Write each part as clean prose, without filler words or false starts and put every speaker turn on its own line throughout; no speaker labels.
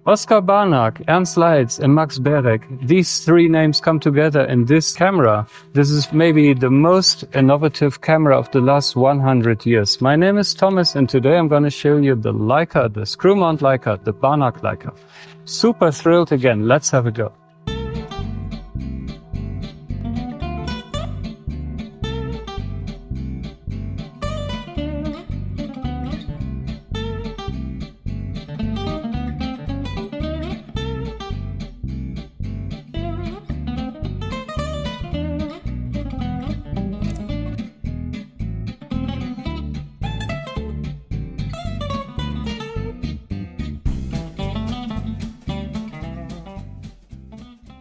Oskar Barnack, Ernst Leitz and Max Berek. These three names come together in this camera. This is maybe the most innovative camera of the last 100 years. My name is Thomas and today I'm going to show you the Leica, the screw mount Leica, the Barnack Leica. Super thrilled again. Let's have a go.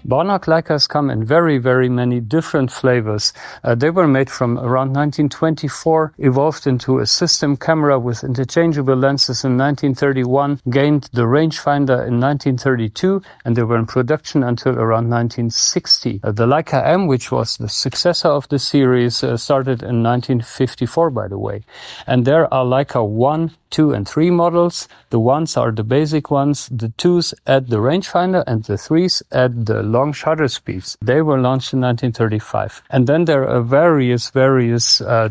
Barnack Leicas come in very many different flavors. They were made from around 1924, evolved into a system camera with interchangeable lenses in 1931, gained the rangefinder in 1932, and they were in production until around 1960. The Leica M, which was the successor of the series, started in 1954, by the way. And there are Leica 1, 2 and 3 models. The 1s are the basic ones, the 2s add the rangefinder, and the 3s add the long shutter speeds. They were launched in 1935. And then there are various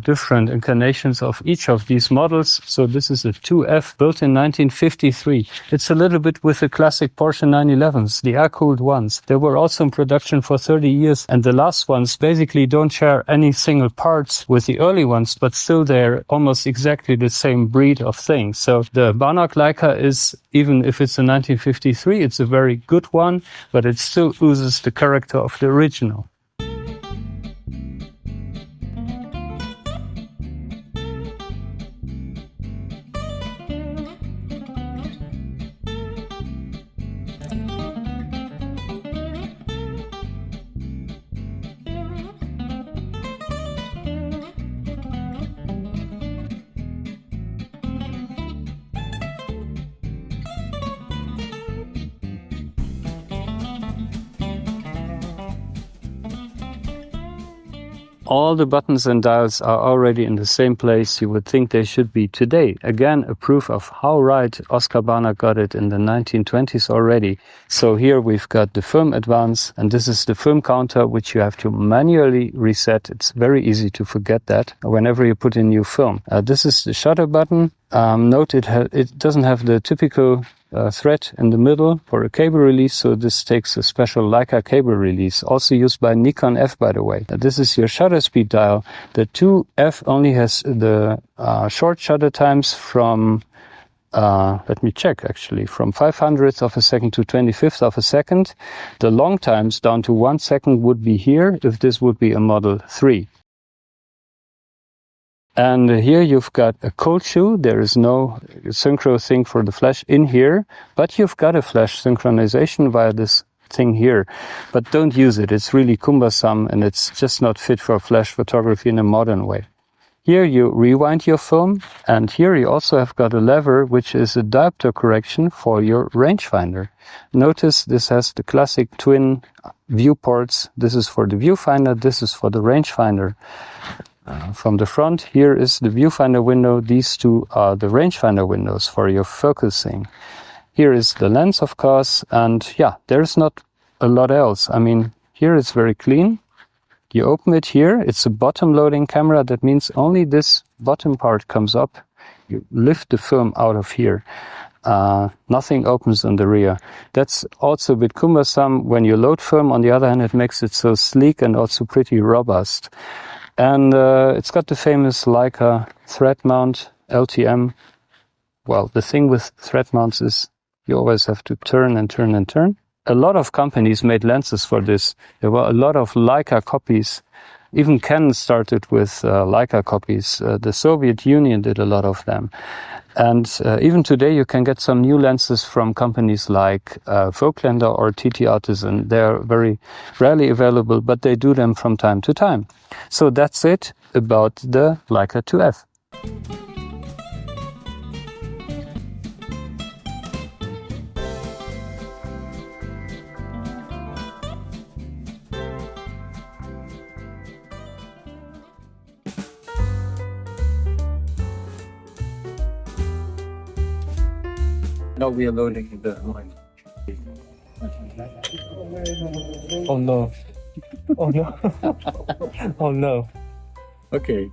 different incarnations of each of these models. So this is a 2F built in 1953. It's a little bit with the classic Porsche 911s, the air-cooled ones. They were also in production for 30 years. And the last ones basically don't share any single parts with the early ones, but still they're almost exactly the same breed of thing. So the Barnack Leica is, even if it's a 1953, it's a very good one, but it still oozes the character of the original. All the buttons and dials are already in the same place you would think they should be today. Again, a proof of how right Oskar Barnack got it in the 1920s already. So here we've got the film advance, and this is the film counter, which you have to manually reset. It's very easy to forget that whenever you put in new film. This is the shutter button. Note it doesn't have the typical thread in the middle for a cable release, so this takes a special Leica cable release, also used by Nikon F, by the way. This is your shutter speed dial. The 2F only has the short shutter times from, let me check actually, from 500th of a second to 25th of a second. The long times down to 1 second would be here if this would be a Model 3. And here you've got a cold shoe. There is no synchro thing for the flash in here, but you've got a flash synchronization via this thing here. But don't use it. It's really cumbersome and it's just not fit for flash photography in a modern way. Here you rewind your film, and here you also have got a lever which is a diopter correction for your rangefinder. Notice this has the classic twin viewports. This is for the viewfinder, this is for the rangefinder. From the front, here is the viewfinder window. These two are the rangefinder windows for your focusing. Here is the lens, of course, and yeah, there's not a lot else. I mean, here it's very clean. You open it here, it's a bottom loading camera. That means only this bottom part comes up. You lift the film out of here. Nothing opens on the rear. That's also a bit cumbersome. When you load film, on the other hand, it makes it so sleek and also pretty robust. And it's got the famous Leica thread mount, LTM. Well, the thing with thread mounts is you always have to turn and turn and turn. A lot of companies made lenses for this. There were a lot of Leica copies. Even Canon started with Leica copies. The Soviet Union did a lot of them. And even today you can get some new lenses from companies like Voigtlander or TT Artisan. They're very rarely available, but they do them from time to time. So that's it about the Leica IIf. Now we are loading the line.
Oh no. Oh no. Oh no.
Okay.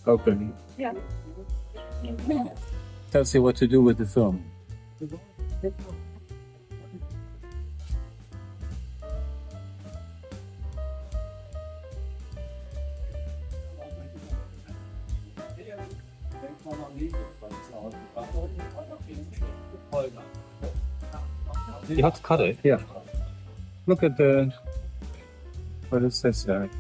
Open.
Yeah.
Tells you what to do with the film.
You have to cut it.
Yeah. Look at the what it says there.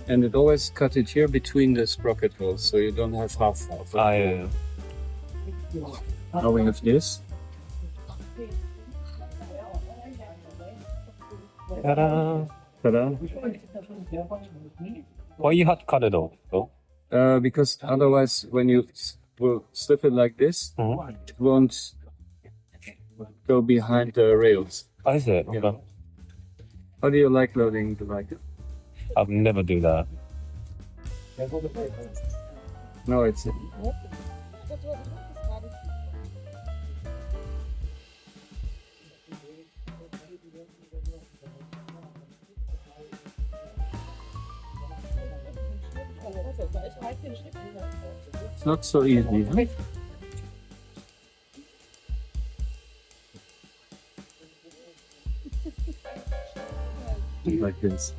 And it always cut it here between the sprocket holes, so you don't have half. Now we have this.
Ta-da.
Ta-da.
Why you had to cut it off, though?
Because otherwise, when you will slip it like this, it won't go behind the rails.
Oh, is it?
Yeah.
Okay.
How do you like loading the Leica?
I've never do that.
No, it's not so easy. Huh? Like this.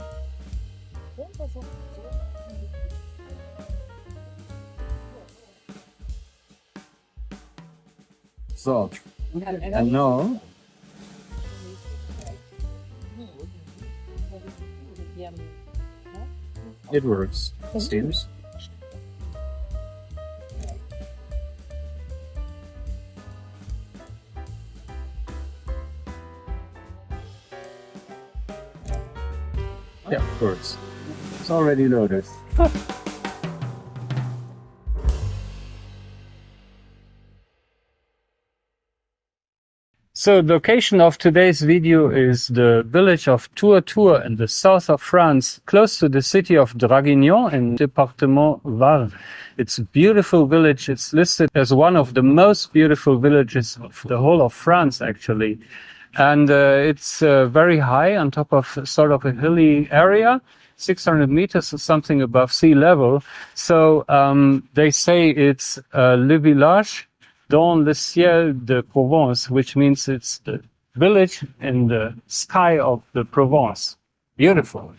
So, and now it works, it seems. Yeah, of course. It's already loaded. So the location of today's video is the village of Tourtour in the south of France, close to the city of Draguignan in Département Var. It's a beautiful village. It's listed as one of the most beautiful villages of the whole of France, actually. And it's very high on top of sort of a hilly area, 600 meters or something above sea level. So they say it's le village dans le ciel de Provence, which means it's the village in the sky of the Provence. Beautiful.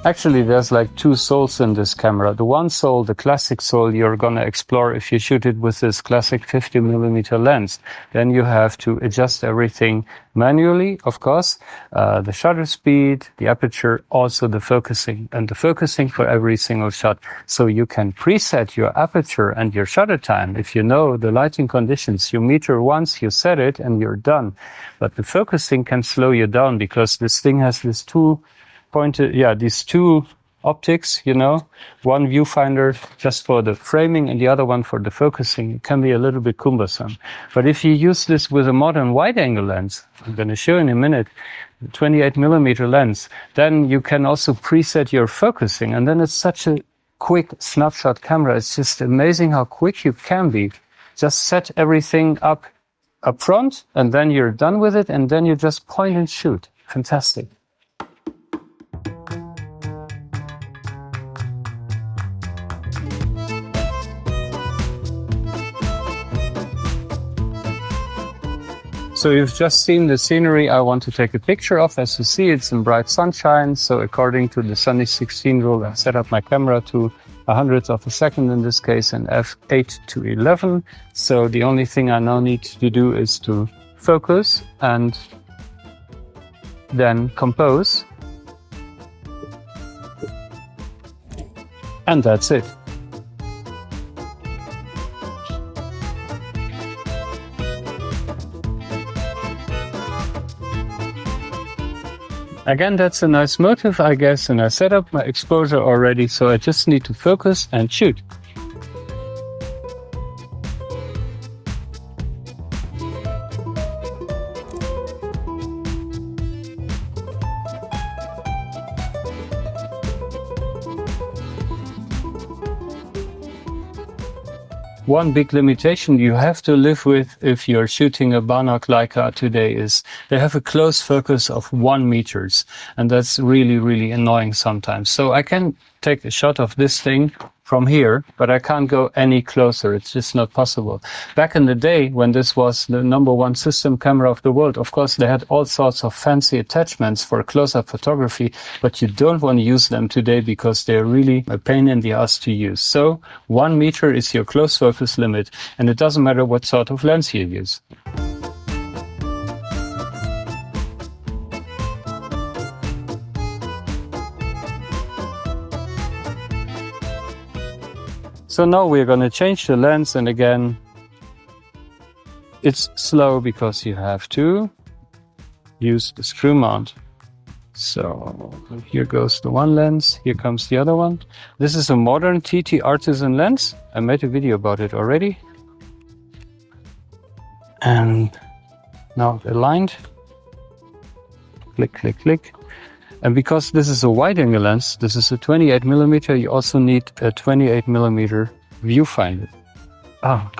Actually, there's like two souls in this camera. The one soul, the classic soul, you're gonna explore if you shoot it with this classic 50mm lens. Then you have to adjust everything manually, of course. The shutter speed, the aperture, also the focusing. And the focusing for every single shot. So you can preset your aperture and your shutter time. If you know the lighting conditions, you meter once, you set it, and you're done. But the focusing can slow you down because this thing has these two optics, you know, one viewfinder just for the framing and the other one for the focusing. It can be a little bit cumbersome. But if you use this with a modern wide-angle lens, I'm going to show in a minute, 28mm lens, then you can also preset your focusing. And then it's such a quick snapshot camera. It's just amazing how quick you can be. Just set everything up front, and then you're done with it, and then you just point and shoot. Fantastic. So you've just seen the scenery I want to take a picture of. As you see, it's in bright sunshine. So according to the Sunny 16 rule, I set up my camera to 100th of a second in this case, and f8 to 11. So the only thing I now need to do is to focus and then compose. And that's it. Again, that's a nice motive, I guess, and I set up my exposure already, so I just need to focus and shoot. One big limitation you have to live with if you're shooting a Barnack Leica today is they have a close focus of 1 meter, and that's really, really annoying sometimes. So I can take a shot of this thing from here, but I can't go any closer. It's just not possible. Back in the day, when this was the #1 system camera of the world, of course, they had all sorts of fancy attachments for close-up photography, but you don't want to use them today because they're really a pain in the ass to use. So 1 meter is your close focus limit, and it doesn't matter what sort of lens you use. So now we're going to change the lens, and again, it's slow because you have to use the screw mount. So here goes the one lens, here comes the other one. This is a modern TT Artisan lens. I made a video about it already. And now aligned. Click, click, click. And because this is a wide-angle lens, this is a 28mm, you also need a 28mm viewfinder. Oh,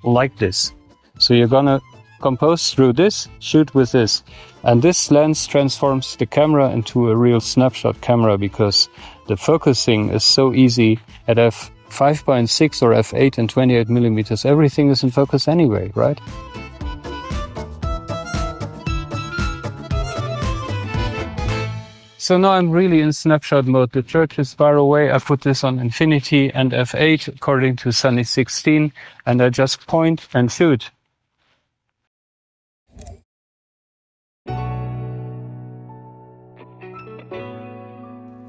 like this. So you're gonna compose through this, shoot with this. And this lens transforms the camera into a real snapshot camera because the focusing is so easy at f5.6 or f8 and 28mm. Everything is in focus anyway, right? So now I'm really in snapshot mode. The church is far away. I put this on infinity and f8 according to Sunny 16, and I just point and shoot.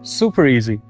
Super easy.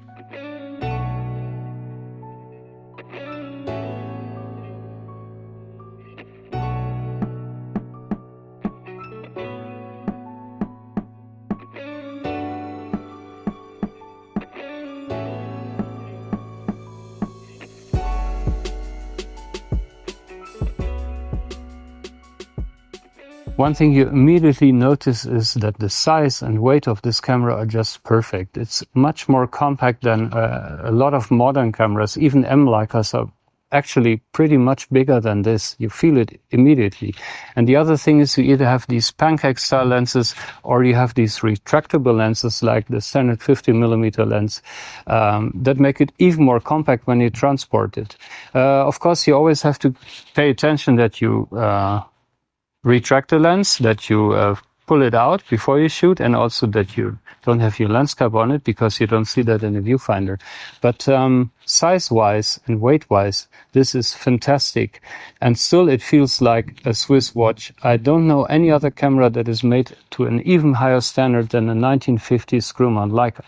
One thing you immediately notice is that the size and weight of this camera are just perfect. It's much more compact than a lot of modern cameras. Even M Leicas are actually pretty much bigger than this. You feel it immediately. And the other thing is you either have these pancake style lenses or you have these retractable lenses like the standard 50mm lens that make it even more compact when you transport it. Of course, you always have to pay attention that you retract the lens, that you pull it out before you shoot, and also that you don't have your lens cap on it because you don't see that in the viewfinder. But size-wise and weight-wise, this is fantastic. And still it feels like a Swiss watch. I don't know any other camera that is made to an even higher standard than a 1950s screw-mount Leica.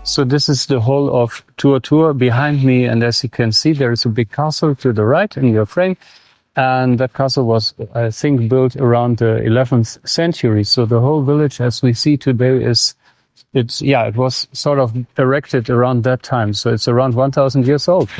So this is the whole of Tourtour behind me, and as you can see, there is a big castle to the right in your frame, and that castle was, I think, built around the 11th century. So the whole village, as we see today, it was sort of erected around that time. So it's around 1,000 years old.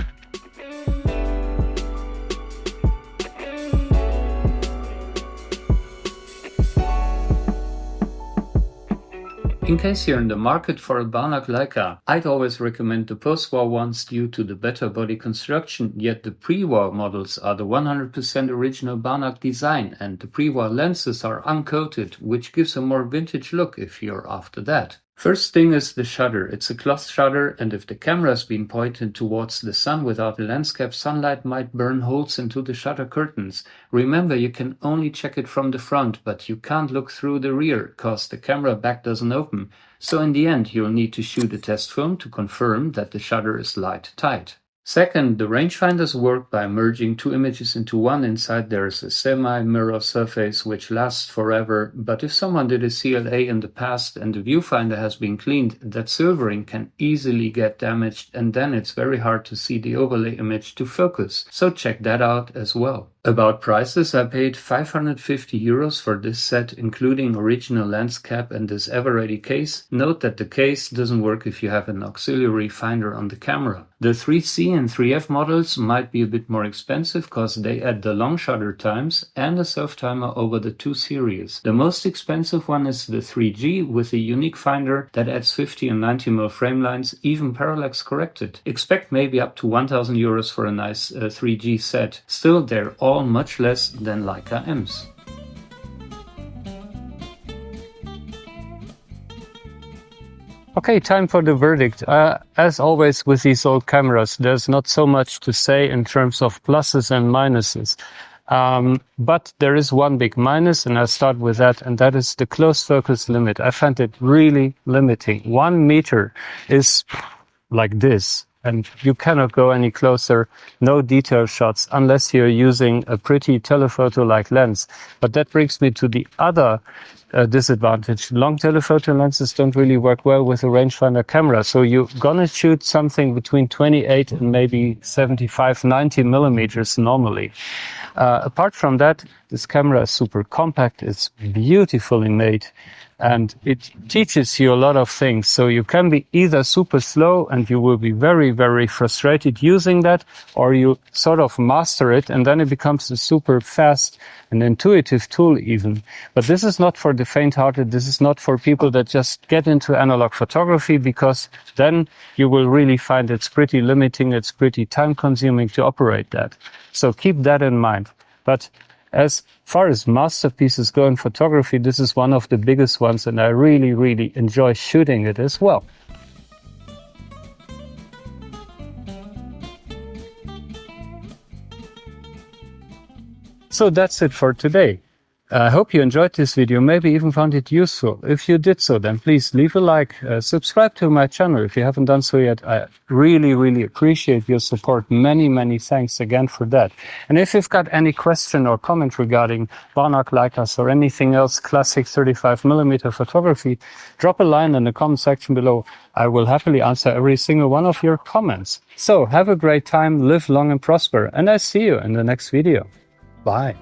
In case you're in the market for a Barnack Leica, I'd always recommend the post-war ones due to the better body construction, yet the pre-war models are the 100% original Barnack design, and the pre-war lenses are uncoated, which gives a more vintage look if you're after that. First thing is the shutter. It's a cloth shutter, and if the camera's been pointed towards the sun without a lens cap, sunlight might burn holes into the shutter curtains. Remember, you can only check it from the front, but you can't look through the rear, cause the camera back doesn't open. So in the end, you'll need to shoot a test film to confirm that the shutter is light tight. Second, the rangefinders work by merging two images into one. Inside there is a semi-mirror surface which lasts forever, but if someone did a CLA in the past and the viewfinder has been cleaned, that silvering can easily get damaged, and then it's very hard to see the overlay image to focus. So check that out as well. About prices, I paid 550 euros for this set, including original lens cap and this ever-ready case. Note that the case doesn't work if you have an auxiliary finder on the camera. The 3C and 3F models might be a bit more expensive because they add the long shutter times and a self-timer over the two series. The most expensive one is the 3G with a unique finder that adds 50 and 90mm frame lines, even parallax corrected. Expect maybe up to 1000 euros for a nice 3G set. Still, they're all much less than Leica M's. Okay, time for the verdict. As always with these old cameras, there's not so much to say in terms of pluses and minuses. But there is one big minus, and I'll start with that, and that is the close focus limit. I find it really limiting. 1 meter is like this, and you cannot go any closer, no detail shots, unless you're using a pretty telephoto-like lens. But that brings me to the other disadvantage. Long telephoto lenses don't really work well with a rangefinder camera, so you're gonna shoot something between 28 and maybe 75, 90 millimeters normally. Apart from that, this camera is super compact, it's beautifully made, and it teaches you a lot of things. So you can be either super slow and you will be very, very frustrated using that, or you sort of master it and then it becomes a super fast and intuitive tool even. But this is not for the faint-hearted. This is not for people that just get into analog photography, because then you will really find it's pretty limiting, it's pretty time-consuming to operate that. So keep that in mind. But as far as masterpieces go in photography, this is one of the biggest ones, and I really, really enjoy shooting it as well. So that's it for today. I hope you enjoyed this video, maybe even found it useful. If you did so, then please leave a like, subscribe to my channel if you haven't done so yet. I really, really appreciate your support. Many, many thanks again for that. And if you've got any question or comment regarding Barnack Leicas or anything else classic 35mm photography, drop a line in the comment section below. I will happily answer every single one of your comments. So have a great time, live long and prosper, and I see you in the next video. Bye.